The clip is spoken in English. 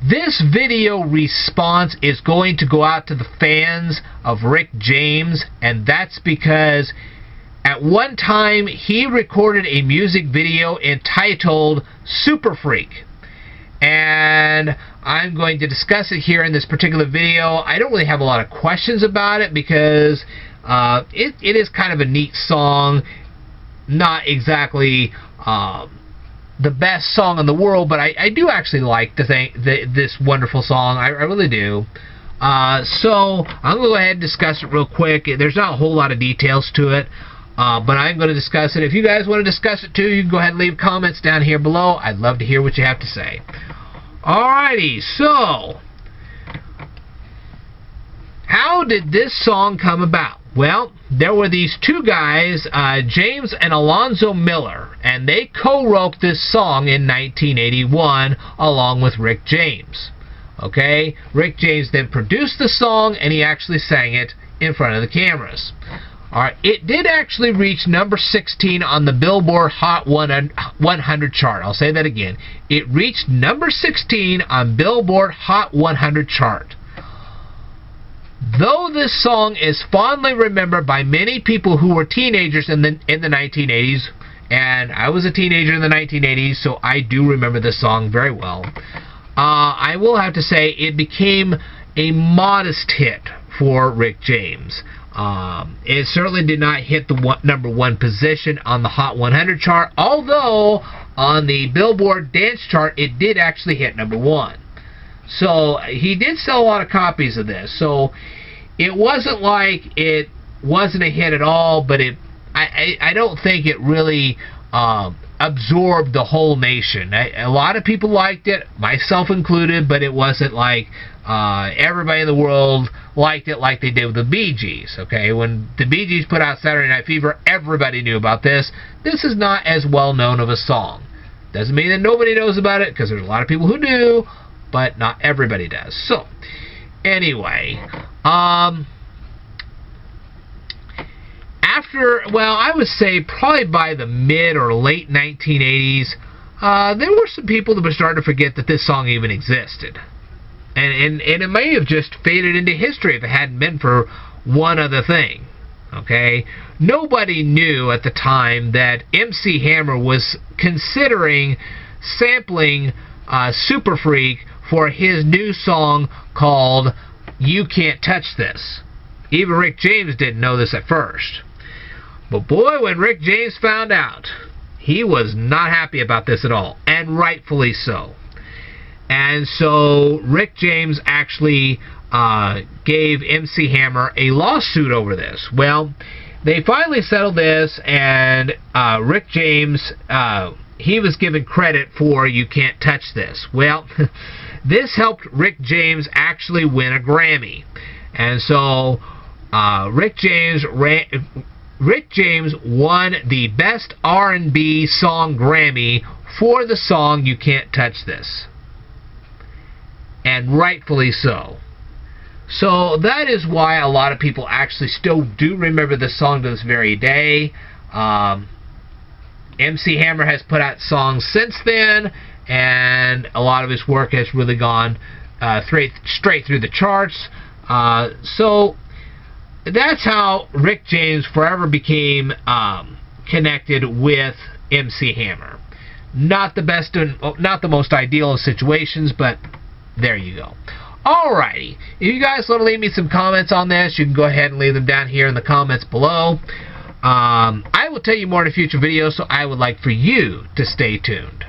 This video response is going to go out to the fans of Rick James, and that's because at one time he recorded a music video entitled Superfreak. And I'm going to discuss it here in this particular video. I don't really have a lot of questions about it because it is kind of a neat song. Not exactly the best song in the world, but I do actually like this wonderful song. I really do. So I'm going to go ahead and discuss it real quick. There's not a whole lot of details to it, but I'm going to discuss it. If you guys want to discuss it too, you can go ahead and leave comments down here below. I'd love to hear what you have to say. Alrighty, so how did this song come about? Well, there were these two guys, James and Alonzo Miller, and they co-wrote this song in 1981 along with Rick James. Okay, Rick James then produced the song, and he actually sang it in front of the cameras. Alright, it did actually reach number 16 on the Billboard Hot 100 chart. I'll say that again. It reached number 16 on Billboard Hot 100 chart. Though this song is fondly remembered by many people who were teenagers in the 1980s, and I was a teenager in the 1980s, so I do remember this song very well, I will have to say it became a modest hit for Rick James. It certainly did not hit the number 1 position on the Hot 100 chart, although on the Billboard Dance chart it did actually hit number 1. So he did sell a lot of copies of this. So it wasn't like it wasn't a hit at all, but I don't think it really absorbed the whole nation. A lot of people liked it, myself included, but it wasn't like everybody in the world liked it like they did with the Bee Gees. Okay, when the Bee Gees put out Saturday Night Fever, everybody knew about this. This is not as well known of a song. Doesn't mean that nobody knows about it, because there's a lot of people who do, but not everybody does. So, anyway, well, I would say probably by the mid or late 1980s, there were some people that were starting to forget that this song even existed. And it may have just faded into history if it hadn't been for one other thing. Okay? Nobody knew at the time that MC Hammer was considering sampling Superfreak for his new song called You Can't Touch This. Even Rick James didn't know this at first. But boy, when Rick James found out, he was not happy about this at all, and rightfully so. And so Rick James actually gave MC Hammer a lawsuit over this. Well, they finally settled this, and Rick James, he was given credit for You Can't Touch This. Well, this helped Rick James actually win a Grammy. And so Rick James won the Best R&B Song Grammy for the song You Can't Touch This. And rightfully so. So that is why a lot of people actually still do remember this song to this very day. MC Hammer has put out songs since then, and a lot of his work has really gone straight through the charts. So that's how Rick James forever became connected with MC Hammer. Not the most ideal of situations, but there you go. Alrighty, if you guys want to leave me some comments on this, you can go ahead and leave them down here in the comments below. I will tell you more in a future video, so I would like for you to stay tuned.